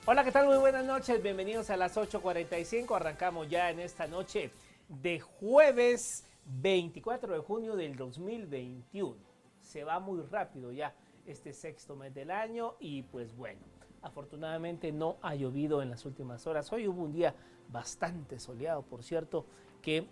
Hola, ¿qué tal? Muy buenas noches, bienvenidos a las 8:45. Arrancamos ya en esta noche de jueves 24 de junio del 2021. Se va muy rápido ya este sexto mes del año y pues bueno, afortunadamente no ha llovido en las últimas horas. Hoy hubo un día bastante soleado, por cierto, que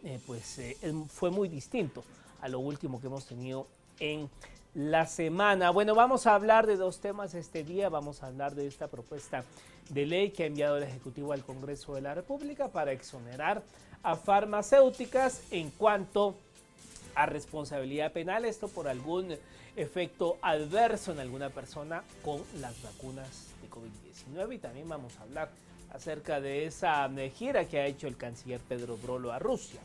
fue muy distinto a lo último que hemos tenido en la semana. Bueno, vamos a hablar de dos temas este día. Vamos a hablar de esta propuesta de ley que ha enviado el Ejecutivo al Congreso de la República para exonerar a farmacéuticas en cuanto a responsabilidad penal, esto por algún efecto adverso en alguna persona con las vacunas de COVID-19. Y también vamos a hablar acerca de esa gira que ha hecho el canciller Pedro Brolo a Rusia.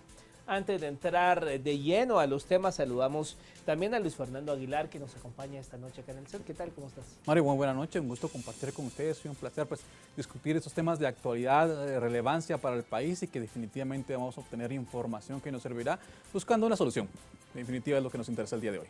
Antes de entrar de lleno a los temas, saludamos también a Luis Fernando Aguilar, que nos acompaña esta noche acá en el set. ¿Qué tal? ¿Cómo estás? Mario, muy buena noche, un gusto compartir con ustedes, es un placer discutir estos temas de actualidad, de relevancia para el país y que definitivamente vamos a obtener información que nos servirá buscando una solución. En definitiva es lo que nos interesa el día de hoy.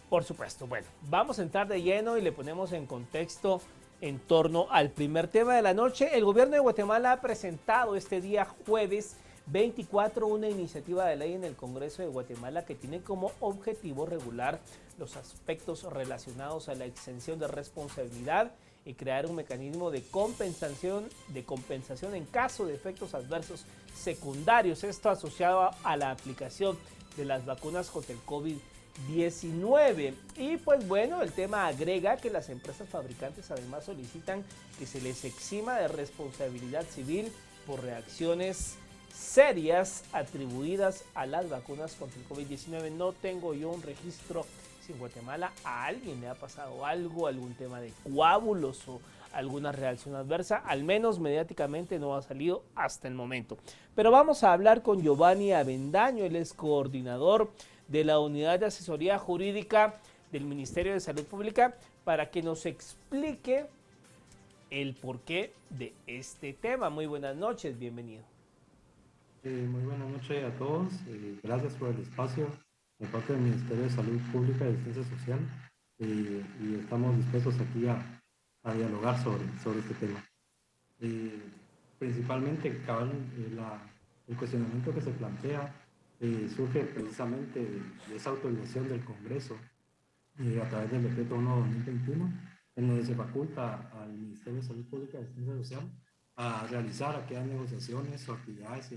Por supuesto. Bueno, vamos a entrar de lleno y le ponemos en contexto en torno al primer tema de la noche. El gobierno de Guatemala ha presentado este día jueves 24 una iniciativa de ley en el Congreso de Guatemala que tiene como objetivo regular los aspectos relacionados a la exención de responsabilidad y crear un mecanismo de compensación en caso de efectos adversos secundarios. Esto asociado a la aplicación de las vacunas contra el COVID-19. Y pues bueno, el tema agrega que las empresas fabricantes además solicitan que se les exima de responsabilidad civil por reacciones serias atribuidas a las vacunas contra el COVID-19. No tengo yo un registro si en Guatemala a alguien le ha pasado algo, algún tema de coágulos o alguna reacción adversa, al menos mediáticamente no ha salido hasta el momento. Pero vamos a hablar con Giovanni Avendaño, él es coordinador de la Unidad de Asesoría Jurídica del Ministerio de Salud Pública, para que nos explique el porqué de este tema. Muy buenas noches, bienvenido. Muy buenas noches a todos. Gracias por el espacio de parte del Ministerio de Salud Pública y Asistencia Social. Y estamos dispuestos aquí a dialogar sobre este tema. Principalmente, el cuestionamiento que se plantea surge precisamente de esa autorización del Congreso a través del decreto 1/2021, en donde se faculta al Ministerio de Salud Pública y Asistencia Social a realizar aquellas negociaciones o actividades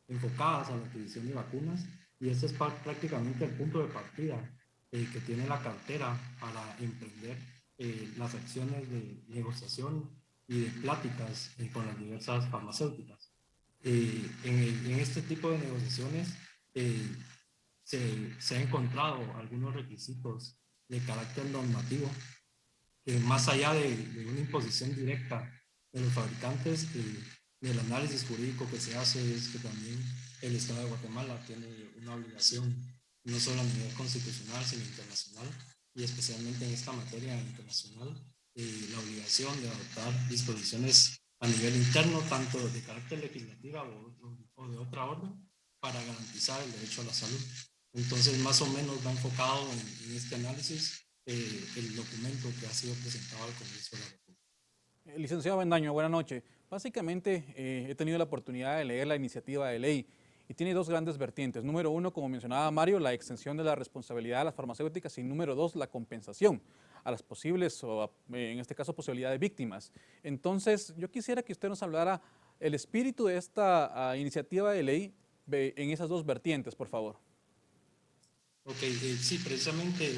enfocadas a la adquisición de vacunas, y este es prácticamente el punto de partida que tiene la cartera para emprender las acciones de negociación y de pláticas con las diversas farmacéuticas. En este tipo de negociaciones eh, se han encontrado algunos requisitos de carácter normativo que, más allá de una imposición directa de los fabricantes, del análisis jurídico que se hace, es que también el Estado de Guatemala tiene una obligación, no solo a nivel constitucional, sino internacional, y especialmente en esta materia internacional, la obligación de adoptar disposiciones a nivel interno, tanto de carácter legislativa o de otra orden, para garantizar el derecho a la salud. Entonces, más o menos va enfocado en este análisis el documento que ha sido presentado al Congreso de la República. Licenciado Avendaño, buena noche. Básicamente he tenido la oportunidad de leer la iniciativa de ley y tiene dos grandes vertientes. Número uno, como mencionaba Mario, la extensión de la responsabilidad de las farmacéuticas, y número dos, la compensación a las posibles o en este caso posibilidades de víctimas. Entonces yo quisiera que usted nos hablara el espíritu de esta iniciativa de ley en esas dos vertientes, por favor. Ok, sí, precisamente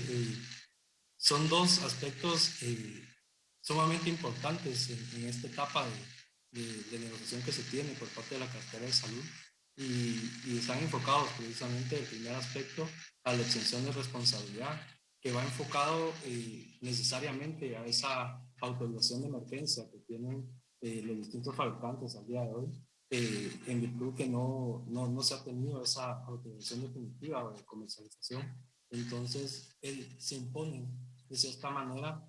son dos aspectos sumamente importantes en esta etapa de negociación que se tiene por parte de la cartera de salud, y están enfocados precisamente, el primer aspecto, a la exención de responsabilidad, que va enfocado necesariamente a esa autorización de emergencia que tienen los distintos fabricantes al día de hoy, en virtud que no se ha tenido esa autorización definitiva o de comercialización. Entonces, se imponen de cierta manera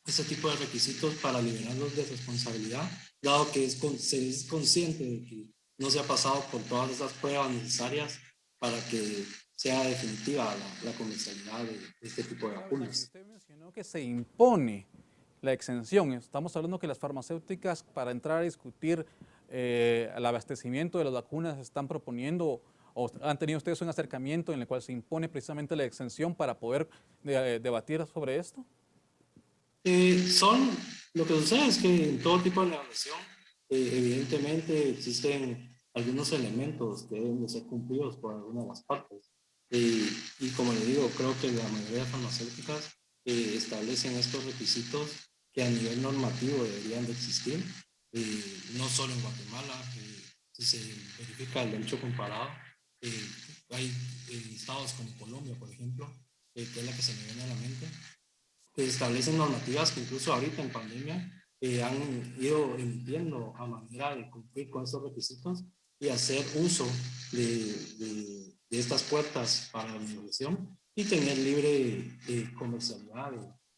ese tipo de requisitos para liberarlos de responsabilidad, dado que se es consciente de que no se ha pasado por todas esas pruebas necesarias para que sea definitiva la comercialidad de este tipo de Claro, y vacunas. usted mencionó que se impone. la exención. Estamos hablando que las farmacéuticas, para entrar a discutir el abastecimiento de las vacunas, están proponiendo o han tenido ustedes un acercamiento en el cual se impone precisamente la exención para poder debatir sobre esto. Son, lo que sucede es que en todo tipo de negociación, evidentemente existen algunos elementos que deben de ser cumplidos por alguna de las partes. Y como le digo, creo que la mayoría de farmacéuticas establecen estos requisitos que a nivel normativo deberían de existir, no solo en Guatemala. Si se verifica el derecho comparado, eh, hay estados como Colombia, por ejemplo, que es la que se me viene a la mente, que establecen normativas que incluso ahorita en pandemia han ido emitiendo a manera de cumplir con estos requisitos y hacer uso de estas puertas para la migración y tener libre comercialidad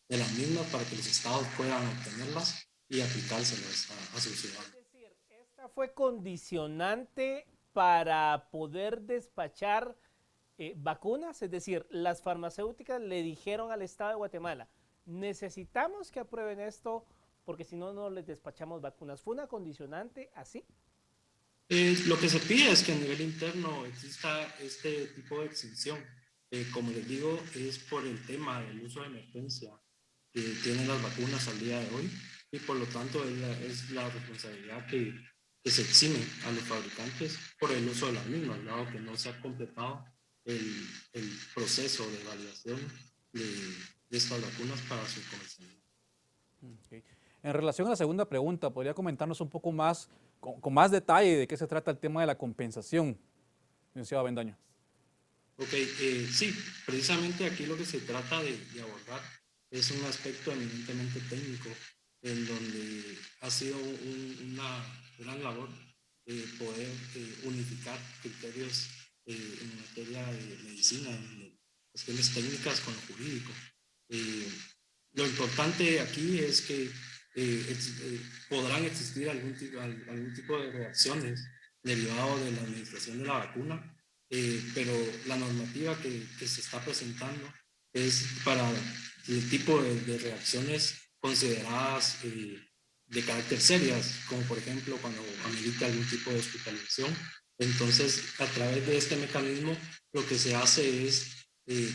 de las mismas para que los estados puedan obtenerlas y aplicárselas a sus ciudadanos. Es decir, esta fue condicionante para poder despachar vacunas, es decir, las farmacéuticas le dijeron al Estado de Guatemala, necesitamos que aprueben esto porque si no, no les despachamos vacunas. ¿Fue una condicionante así? Lo que se pide es que a nivel interno exista este tipo de exención. Como les digo, es por el tema del uso de emergencia que tienen las vacunas al día de hoy y por lo tanto es la responsabilidad que se exime a los fabricantes por el uso de las mismas, dado que no se ha completado el proceso de validación de, de estas vacunas para su comercialización. Okay. En relación a la segunda pregunta, ¿podría comentarnos un poco más, con más detalle, de qué se trata el tema de la compensación, licenciado Avendaño? Ok, sí, precisamente aquí lo que se trata de abordar es un aspecto eminentemente técnico en donde ha sido una gran labor poder unificar criterios en materia de medicina, en cuestiones técnicas con lo jurídico. Eh, lo importante aquí es que podrán existir algún tipo de reacciones derivado de la administración de la vacuna, pero la normativa que se está presentando es para el tipo de reacciones consideradas de carácter serias, como por ejemplo cuando amerita algún tipo de hospitalización. Entonces, a través de este mecanismo, lo que se hace es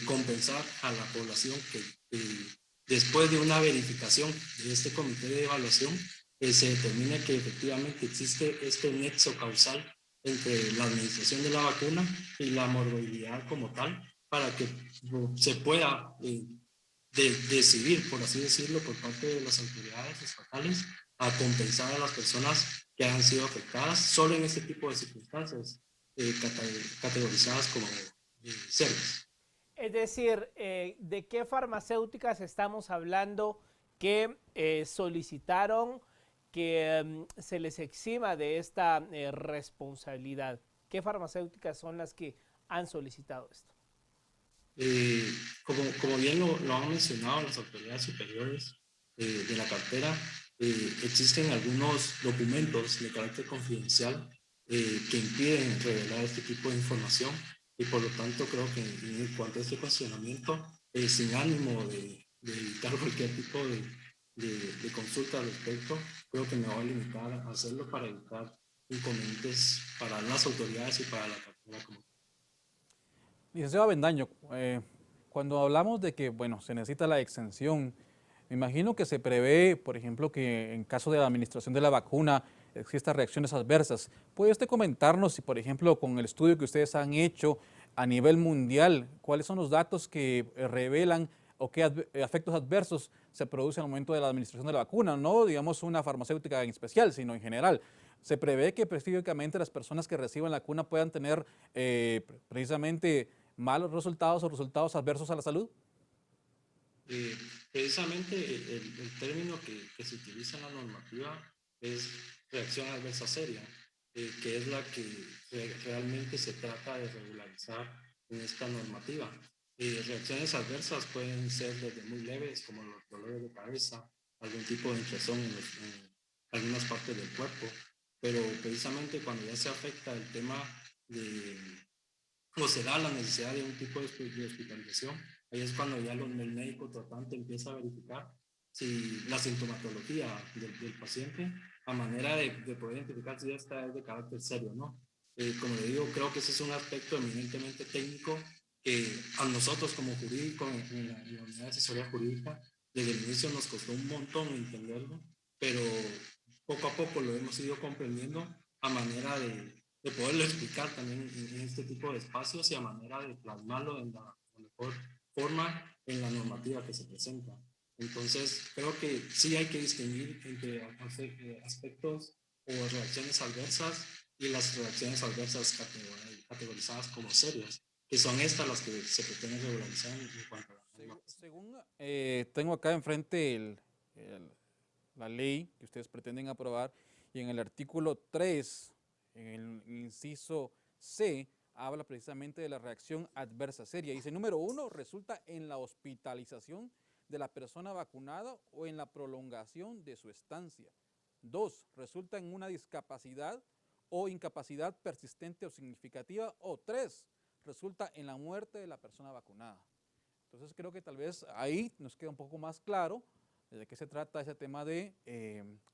compensar a la población que después de una verificación de este comité de evaluación, se determine que efectivamente existe este nexo causal entre la administración de la vacuna y la morbilidad como tal, para que se pueda decidir, por así decirlo, por parte de las autoridades estatales, a compensar a las personas que han sido afectadas solo en este tipo de circunstancias categorizadas como serias. Es decir, ¿de qué farmacéuticas estamos hablando que solicitaron que se les exima de esta responsabilidad? ¿Qué farmacéuticas son las que han solicitado esto? Eh, como bien lo han mencionado las autoridades superiores de la cartera, existen algunos documentos de carácter confidencial que impiden revelar este tipo de información y por lo tanto creo que en cuanto a este cuestionamiento, sin ánimo de evitar cualquier tipo de consulta al respecto, creo que me voy a limitar a hacerlo para evitar inconvenientes para las autoridades y para la cartera como tal. Licenciado Avendaño, cuando hablamos de que, bueno, se necesita la exención, me imagino que se prevé, por ejemplo, que en caso de la administración de la vacuna existan reacciones adversas. ¿Puede usted comentarnos si, por ejemplo, con el estudio que ustedes han hecho a nivel mundial, cuáles son los datos que revelan o qué efectos adversos se producen al momento de la administración de la vacuna? No, digamos, una farmacéutica en especial, sino en general. Se prevé que específicamente las personas que reciban la vacuna puedan tener precisamente malos resultados o resultados adversos a la salud. Eh, Precisamente el término que se utiliza en la normativa es reacción adversa seria, que es la que realmente se trata de regularizar en esta normativa. Reacciones adversas pueden ser desde muy leves, como los dolores de cabeza, algún tipo de hinchazón en algunas partes del cuerpo, pero precisamente cuando ya se afecta el tema de o se da la necesidad de un tipo de hospitalización, ahí es cuando ya el médico tratante empieza a verificar si la sintomatología del paciente, a manera de poder identificar si esta es de carácter serio o no. Como le digo, creo que ese es un aspecto eminentemente técnico que a nosotros como jurídicos en la unidad de asesoría jurídica, desde el inicio nos costó un montón entenderlo, pero poco a poco lo hemos ido comprendiendo a manera de poderlo explicar también en este tipo de espacios y a manera de plasmarlo en la mejor forma en la normativa que se presenta. Entonces, creo que sí hay que distinguir entre aspectos o reacciones adversas y las reacciones adversas categorizadas como serias, que son estas las que se pretenden regularizar en cuanto a la norma. Según tengo acá enfrente la ley que ustedes pretenden aprobar, y en el artículo 3, en el inciso C, habla precisamente de la reacción adversa seria. Dice, número 1, resulta en la hospitalización de la persona vacunada o en la prolongación de su estancia. 2, resulta en una discapacidad o incapacidad persistente o significativa. O 3, resulta en la muerte de la persona vacunada. Entonces creo que tal vez ahí nos queda un poco más claro de qué se trata ese tema de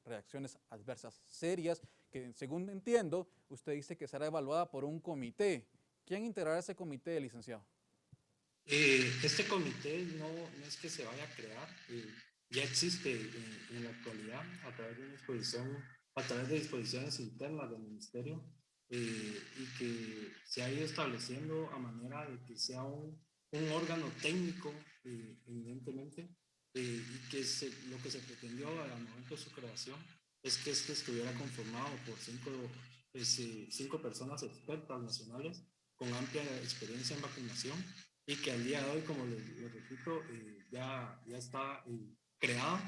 reacciones adversas serias, que según entiendo, usted dice que será evaluada por un comité. ¿Quién integrará ese comité, licenciado? Este comité no es que se vaya a crear, ya existe en la actualidad a través de una disposición, a través de disposiciones internas del ministerio, y que se ha ido estableciendo a manera de que sea un órgano técnico, evidentemente, y que lo que se pretendió al momento de su creación es que este estuviera conformado por cinco personas expertas nacionales con amplia experiencia en vacunación y que al día de hoy, como les repito, ya está creado,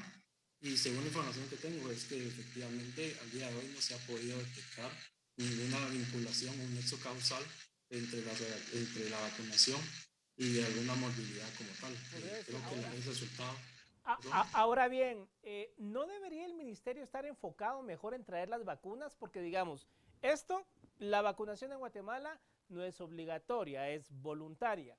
y según la información que tengo es que efectivamente al día de hoy no se ha podido detectar ninguna vinculación o un nexo causal entre la vacunación y alguna morbilidad como tal. Creo que el resultado... Ahora bien, ¿no debería el ministerio estar enfocado mejor en traer las vacunas? Porque digamos, la vacunación en Guatemala no es obligatoria, es voluntaria.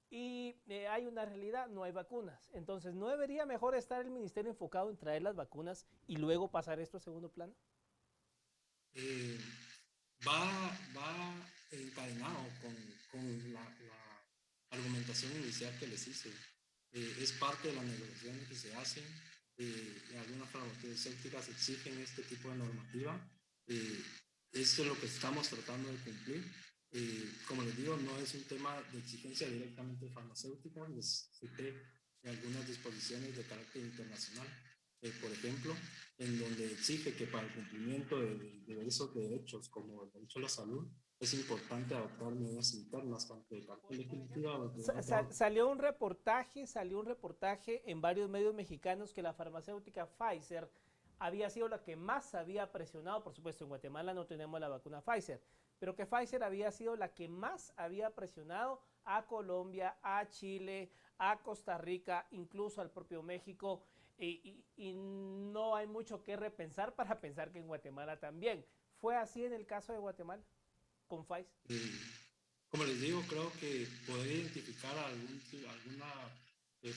Y hay una realidad, no hay vacunas. Entonces, ¿no debería mejor estar el ministerio enfocado en traer las vacunas y luego pasar esto a segundo plano? Eh, va encadenado con la argumentación inicial que les hice. Es parte de las negociaciones que se hacen. Algunas farmacéuticas exigen este tipo de normativa. Esto es lo que estamos tratando de cumplir. Como les digo, no es un tema de exigencia directamente farmacéutica, necesité algunas disposiciones de carácter internacional, por ejemplo, en donde exige que para el cumplimiento de diversos derechos, como el derecho a la salud, es importante adoptar medidas internas, tanto de carácter legislativa o de... Salió un reportaje en varios medios mexicanos que la farmacéutica Pfizer había sido la que más había presionado, por supuesto en Guatemala no tenemos la vacuna Pfizer, pero que Pfizer había sido la que más había presionado a Colombia, a Chile, a Costa Rica, incluso al propio México, y no hay mucho que repensar para pensar que en Guatemala también. ¿Fue así en el caso de Guatemala con Pfizer? Como les digo, creo que poder identificar a alguna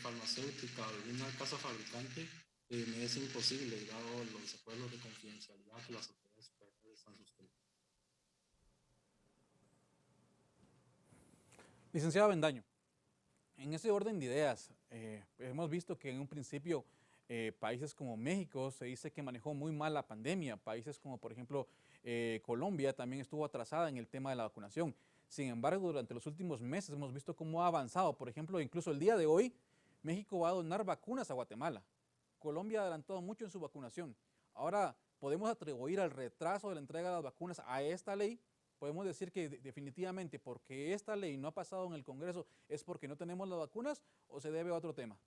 farmacéutica o alguna casa fabricante me es imposible, dado los acuerdos de confidencialidad que las autoridades superiores están suscritas. Licenciado Bendaño, en ese orden de ideas, hemos visto que en un principio países como México se dice que manejó muy mal la pandemia, países como por ejemplo Colombia también estuvo atrasada en el tema de la vacunación. Sin embargo, durante los últimos meses hemos visto cómo ha avanzado. Por ejemplo, incluso el día de hoy, México va a donar vacunas a Guatemala. Colombia ha adelantado mucho en su vacunación. Ahora, podemos atribuir al retraso de la entrega de las vacunas a esta ley. Podemos decir que definitivamente porque esta ley no ha pasado en el Congreso es porque no tenemos las vacunas, o se debe a otro tema.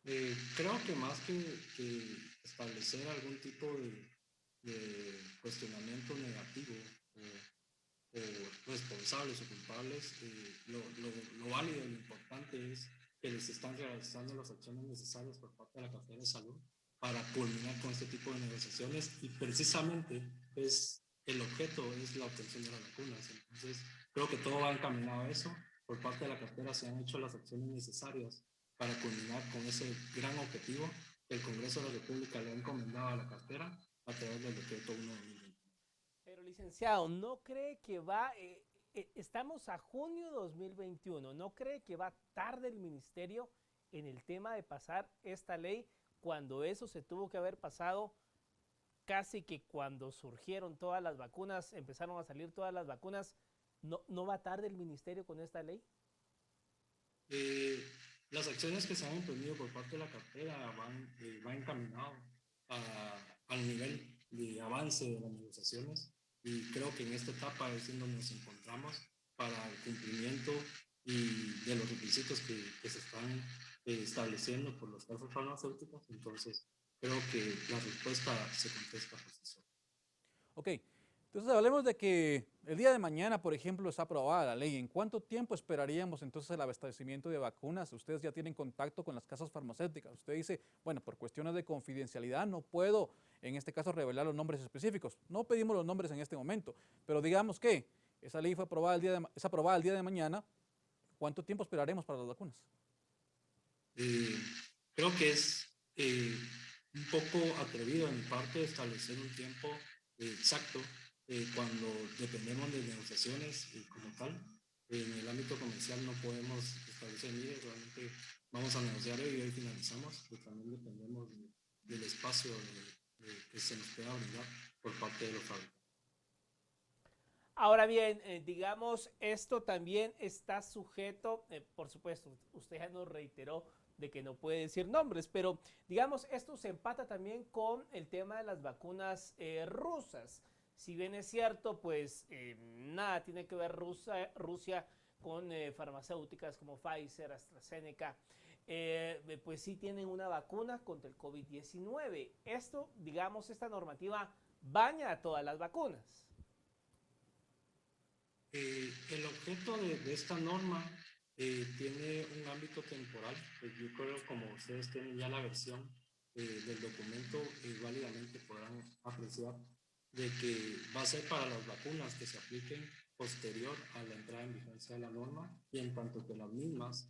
Creo que más que establecer algún tipo de cuestionamiento negativo o responsables o culpables, lo válido y lo importante es que les están realizando las acciones necesarias por parte de la cartera de salud para culminar con este tipo de negociaciones, y precisamente el objeto es la obtención de las vacunas. Entonces, creo que todo va encaminado a eso. Por parte de la cartera se han hecho las acciones necesarias para culminar con ese gran objetivo que el Congreso de la República le ha encomendado a la cartera a través del decreto 1 de 2021. Pero licenciado, ¿no cree que estamos a junio 2021, ¿no cree que va tarde el ministerio en el tema de pasar esta ley cuando eso se tuvo que haber pasado casi que cuando surgieron todas las vacunas, empezaron a salir todas las vacunas? ¿No va tarde el ministerio con esta ley? Las acciones que se han emprendido por parte de la cartera van encaminado al nivel de avance de las negociaciones, y creo que en esta etapa es en donde nos encontramos para el cumplimiento y de los requisitos que se están estableciendo por las casas farmacéuticas. Entonces creo que la respuesta se contesta por sí sola. Ok, entonces hablemos de que el día de mañana, por ejemplo, está aprobada la ley. ¿En cuánto tiempo esperaríamos entonces el abastecimiento de vacunas? Ustedes ya tienen contacto con las casas farmacéuticas. Usted dice, bueno, por cuestiones de confidencialidad no puedo, en este caso, revelar los nombres específicos. No pedimos los nombres en este momento, pero digamos que esa ley fue aprobada es aprobada el día de mañana. ¿Cuánto tiempo esperaremos para las vacunas? Creo que es un poco atrevido de mi parte establecer un tiempo exacto cuando dependemos de negociaciones como tal. En el ámbito comercial no podemos establecer, mire, realmente vamos a negociar hoy finalizamos, pero también dependemos del espacio que se nos pueda brindar por parte de los fabricantes. Ahora bien, digamos, esto también está sujeto, por supuesto, usted ya nos reiteró de que no puede decir nombres, pero digamos, esto se empata también con el tema de las vacunas rusas. Si bien es cierto, pues nada tiene que ver Rusia con farmacéuticas como Pfizer, AstraZeneca, pues sí tienen una vacuna contra el COVID-19. Esto, digamos, esta normativa baña a todas las vacunas. El objeto de esta norma tiene un ámbito temporal. Yo creo, como ustedes tienen ya la versión del documento, válidamente podrán apreciar de que va a ser para las vacunas que se apliquen posterior a la entrada en vigencia de la norma, y en tanto que las mismas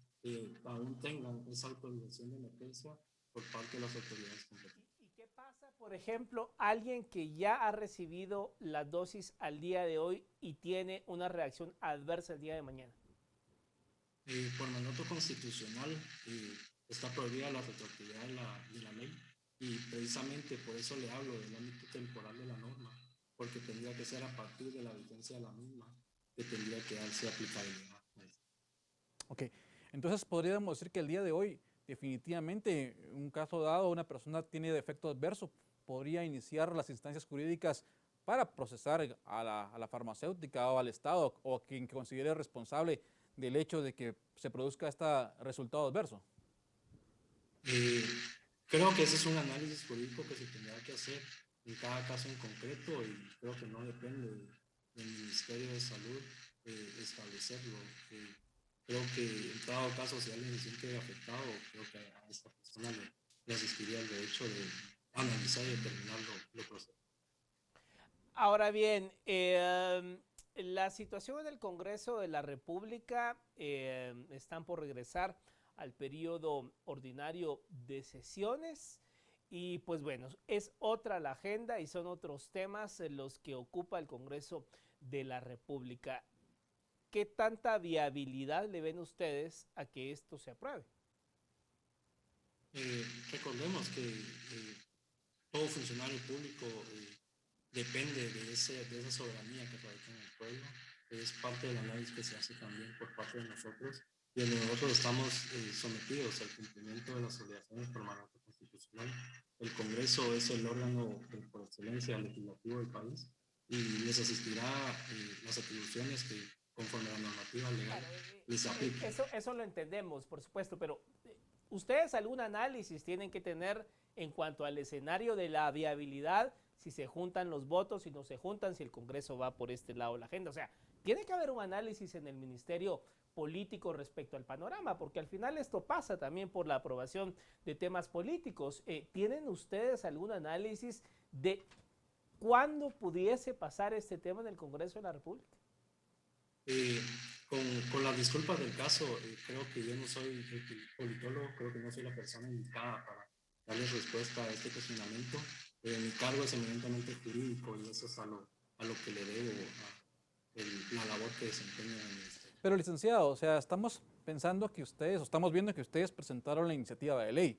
aún tengan esa autorización de emergencia por parte de las autoridades competentes. ¿Y qué pasa, por ejemplo, alguien que ya ha recibido la dosis al día de hoy y tiene una reacción adversa el día de mañana? Por mandato constitucional está prohibida la retroactividad de la ley, y precisamente por eso le hablo del ámbito temporal de la norma, porque tendría que ser a partir de la vigencia de la misma que tendría que darse aplicabilidad. Ok, entonces podríamos decir que el día de hoy, definitivamente, un caso dado, una persona tiene defecto adverso, podría iniciar las instancias jurídicas para procesar a la farmacéutica o al Estado o a quien considere responsable del hecho de que se produzca este resultado adverso. Eh, Creo que ese es un análisis jurídico que se tendrá que hacer en cada caso en concreto, y creo que no depende del Ministerio de Salud establecerlo. Creo que en todo caso, si alguien se siente afectado, creo que a esta persona le asistiría el derecho de analizar y determinar lo procesal. Ahora bien, la situación en el Congreso de la República están por regresar al periodo ordinario de sesiones y pues bueno, es otra la agenda y son otros temas en los que ocupa el Congreso de la República. ¿Qué tanta viabilidad le ven ustedes a que esto se apruebe? Recordemos que todo funcionario público depende de esa soberanía que radica en el pueblo. Es parte del análisis que se hace también por parte de nosotros, y donde nosotros estamos sometidos al cumplimiento de las obligaciones por mandato constitucional. El Congreso es el órgano por excelencia legislativo del país, y les asistirá las atribuciones que conforme a la normativa legal Claro, les apliquen. eso lo entendemos, por supuesto, pero ustedes algún análisis tienen que tener en cuanto al escenario de la viabilidad, si se juntan los votos, si no se juntan, si el Congreso va por este lado de la agenda. O sea, tiene que haber un análisis en el Ministerio político respecto al panorama, porque al final esto pasa también por la aprobación de temas políticos. ¿Tienen ustedes algún análisis de cuándo pudiese pasar este tema en el Congreso de la República? Eh, con las disculpas del caso, creo que yo no soy politólogo, creo que no soy la persona indicada para darles respuesta a este cuestionamiento. Mi cargo es eminentemente jurídico y eso es a lo que le debo la labor que desempeña en el ministerio. Pero licenciado, o sea, estamos pensando que ustedes, o estamos viendo que ustedes presentaron la iniciativa de ley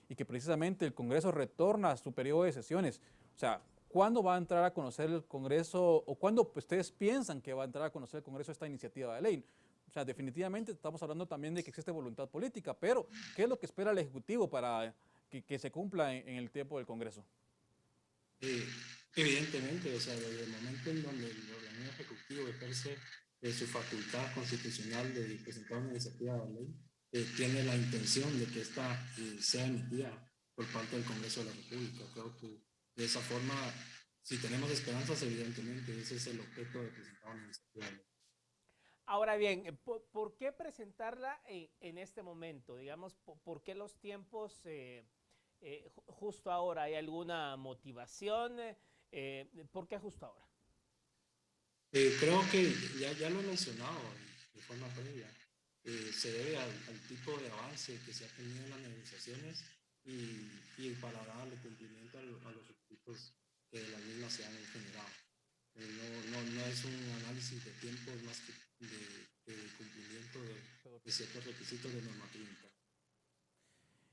y que precisamente el Congreso retorna a su periodo de sesiones. O sea, ¿cuándo va a entrar a conocer el Congreso o cuándo ustedes piensan que va a entrar a conocer el Congreso esta iniciativa de ley? O sea, definitivamente estamos hablando también de que existe voluntad política, pero ¿qué es lo que espera el Ejecutivo para que se cumpla en el tiempo del Congreso? Eh, Evidentemente, o sea, desde el momento en donde el organismo ejecutivo ejerce su facultad constitucional de presentar una iniciativa de ley, tiene la intención de que esta sea emitida por parte del Congreso de la República. Creo que de esa forma, si tenemos esperanzas, evidentemente ese es el objeto de presentar una iniciativa de ley. Ahora bien, ¿por qué presentarla en este momento? Digamos, ¿por qué los tiempos justo ahora? ¿Hay alguna motivación? ¿Por qué justo ahora? Creo que ya lo he mencionado de forma previa. Se debe al tipo de avance que se ha tenido en las negociaciones y para darle cumplimiento a los requisitos que de las mismas se han generado. No es un análisis de tiempo, es más que de cumplimiento de ciertos requisitos de normativa interna.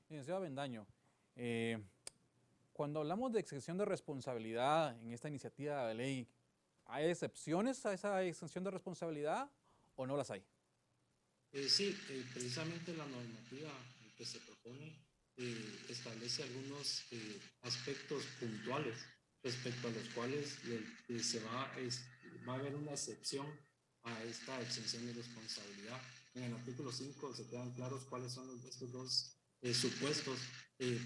Licenciado Avendaño, cuando hablamos de exención de responsabilidad en esta iniciativa de ley, ¿hay excepciones a esa exención de responsabilidad o no las hay? Sí, precisamente la normativa que se propone establece algunos aspectos puntuales respecto a los cuales va a haber una excepción a esta exención de responsabilidad. En el artículo 5 se quedan claros cuáles son estos dos supuestos.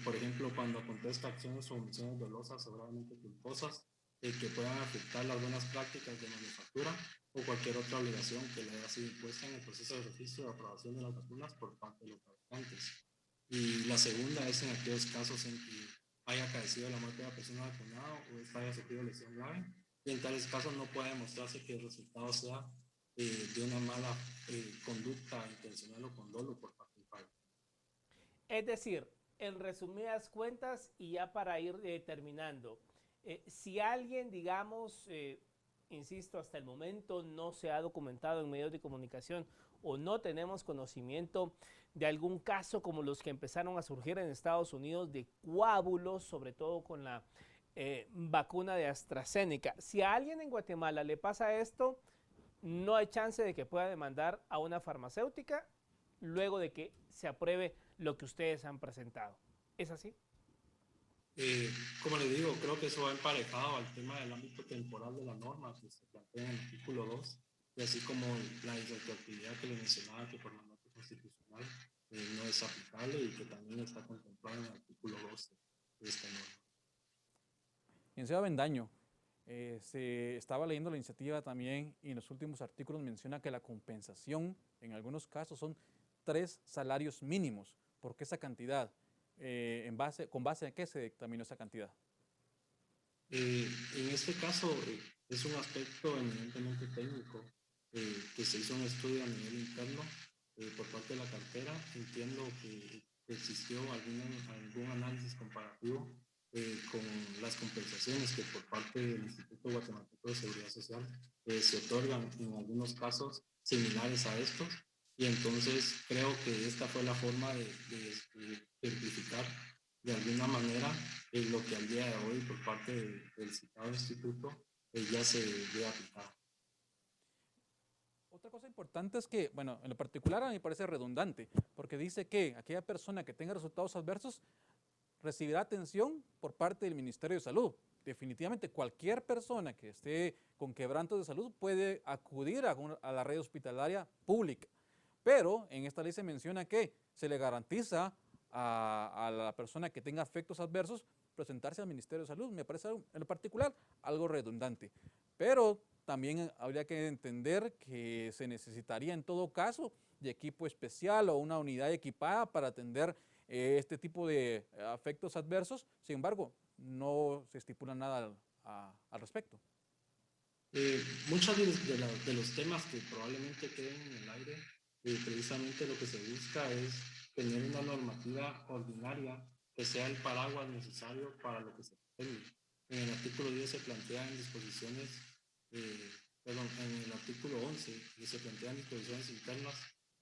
Por ejemplo, cuando contesta acciones o omisiones dolosas o gravemente culposas que puedan afectar las buenas prácticas de manufactura o cualquier otra obligación que le haya sido impuesta en el proceso de registro de aprobación de las vacunas por parte de los fabricantes. Y la segunda es en aquellos casos en que haya acaecido la muerte de la persona vacunada o esta haya sufrido lesión grave, y en tales casos no puede demostrarse que el resultado sea de una mala conducta intencional o con dolo por parte del fabricante. Es decir, en resumidas cuentas y ya para ir terminando, si alguien, digamos, insisto, hasta el momento no se ha documentado en medios de comunicación o no tenemos conocimiento de algún caso como los que empezaron a surgir en Estados Unidos de coágulos, sobre todo con la vacuna de AstraZeneca. Si a alguien en Guatemala le pasa esto, no hay chance de que pueda demandar a una farmacéutica luego de que se apruebe lo que ustedes han presentado. ¿Es así? Como le digo, creo que eso va emparejado al tema del ámbito temporal de la norma que se plantea en el artículo 2, y así como la irretroactividad que le mencionaba que por mandato constitucional no es aplicable y que también está contemplado en el artículo 12 de esta norma. Licenciado Avendaño, se estaba leyendo la iniciativa también y en los últimos artículos menciona que la compensación en algunos casos son 3 salarios mínimos. ¿Por qué esa cantidad? ¿Con base a qué se dictaminó esa cantidad? En este caso es un aspecto eminentemente técnico que se hizo un estudio a nivel interno por parte de la cartera. Entiendo que existió algún análisis comparativo con las compensaciones que por parte del Instituto Guatemalteco de Seguridad Social se otorgan en algunos casos similares a estos. Y entonces creo que esta fue la forma de certificar de alguna manera lo que al día de hoy por parte del citado instituto ya se debe aplicar. Otra cosa importante es que, bueno, en lo particular a mí me parece redundante, porque dice que aquella persona que tenga resultados adversos recibirá atención por parte del Ministerio de Salud. Definitivamente cualquier persona que esté con quebrantos de salud puede acudir a la red hospitalaria pública, pero en esta ley se menciona que se le garantiza a la persona que tenga efectos adversos presentarse al Ministerio de Salud. Me parece en lo particular algo redundante, pero también habría que entender que se necesitaría en todo caso de equipo especial o una unidad equipada para atender este tipo de efectos adversos. Sin embargo, no se estipula nada al respecto. Muchos de los temas que probablemente queden en el aire, precisamente lo que se busca es tener una normativa ordinaria que sea el paraguas necesario para lo que se pretende. En el artículo 10 se plantean disposiciones, en el artículo 11 se plantean disposiciones internas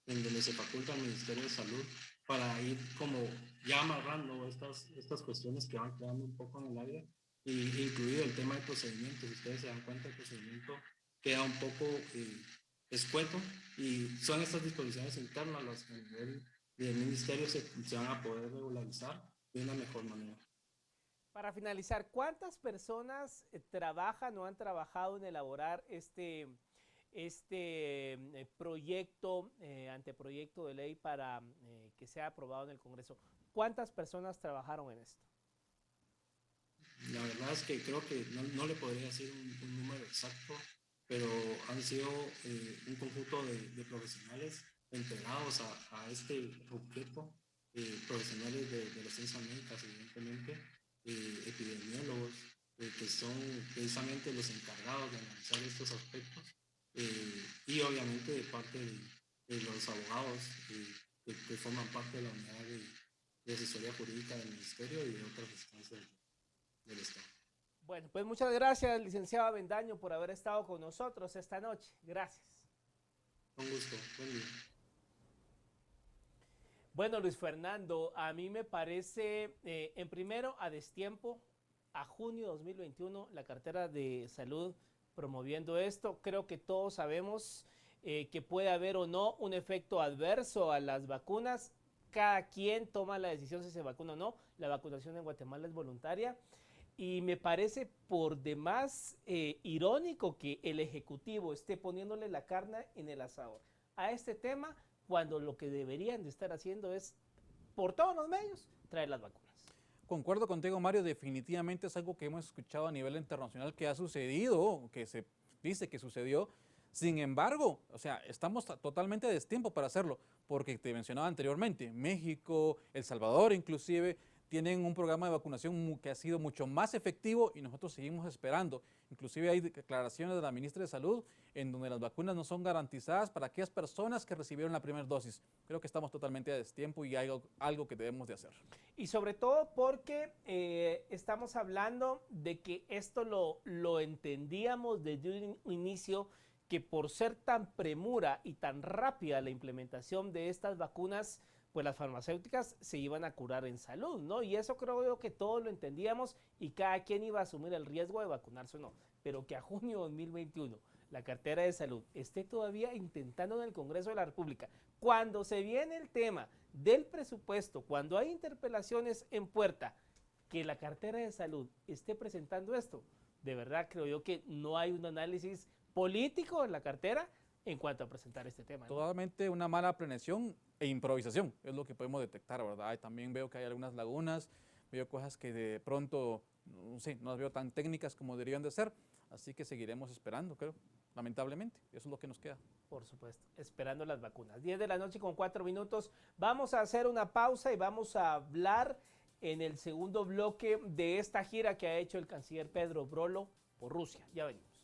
en donde se faculta al Ministerio de Salud para ir como ya amarrando estas cuestiones que van quedando un poco en el aire, y incluido el tema de procedimientos. Si ustedes se dan cuenta, el procedimiento queda un poco escueto, y son estas disposiciones internas las que a nivel del ministerio se van a poder regularizar de una mejor manera. Para finalizar, ¿cuántas personas trabajan o han trabajado en elaborar proyecto, anteproyecto de ley para que sea aprobado en el Congreso? ¿Cuántas personas trabajaron en esto? La verdad es que creo que no le podría decir un número exacto, pero han sido un conjunto de profesionales entregados a este objeto, profesionales de las ciencias médicas, evidentemente, epidemiólogos, que son precisamente los encargados de analizar estos aspectos, y obviamente de parte de los abogados que forman parte de la unidad de asesoría jurídica del Ministerio y de otras instancias del Estado. Bueno, pues muchas gracias, licenciado Avendaño, por haber estado con nosotros esta noche. Gracias. Un gusto. Buen día. Bueno, Luis Fernando, a mí me parece, en primero, a destiempo, a junio de 2021, la cartera de salud promoviendo esto. Creo que todos sabemos que puede haber o no un efecto adverso a las vacunas. Cada quien toma la decisión si se vacuna o no. La vacunación en Guatemala es voluntaria. Y me parece por demás irónico que el Ejecutivo esté poniéndole la carne en el asador a este tema, cuando lo que deberían de estar haciendo es, por todos los medios, traer las vacunas. Concuerdo contigo, Mario, definitivamente es algo que hemos escuchado a nivel internacional que ha sucedido, que se dice que sucedió. Sin embargo, o sea, estamos totalmente a destiempo para hacerlo, porque te mencionaba anteriormente, México, El Salvador inclusive, tienen un programa de vacunación que ha sido mucho más efectivo y nosotros seguimos esperando. Inclusive hay declaraciones de la ministra de Salud en donde las vacunas no son garantizadas para aquellas personas que recibieron la primera dosis. Creo que estamos totalmente a destiempo y hay algo que debemos de hacer. Y sobre todo porque estamos hablando de que esto lo entendíamos desde un inicio, que por ser tan premura y tan rápida la implementación de estas vacunas, pues las farmacéuticas se iban a curar en salud, ¿no? Y eso creo yo que todos lo entendíamos y cada quien iba a asumir el riesgo de vacunarse o no. Pero que a junio de 2021 la cartera de salud esté todavía intentando en el Congreso de la República, cuando se viene el tema del presupuesto, cuando hay interpelaciones en puerta, que la cartera de salud esté presentando esto, de verdad creo yo que no hay un análisis político en la cartera en cuanto a presentar este tema, ¿no? Totalmente una mala planeación e improvisación, es lo que podemos detectar, ¿verdad? Y también veo que hay algunas lagunas, veo cosas que de pronto, no sé, no las veo tan técnicas como deberían de ser, así que seguiremos esperando, creo, lamentablemente, eso es lo que nos queda. Por supuesto, esperando las vacunas. 10 de la noche con 4 minutos, vamos a hacer una pausa y vamos a hablar en el segundo bloque de esta gira que ha hecho el canciller Pedro Brolo por Rusia. Ya venimos.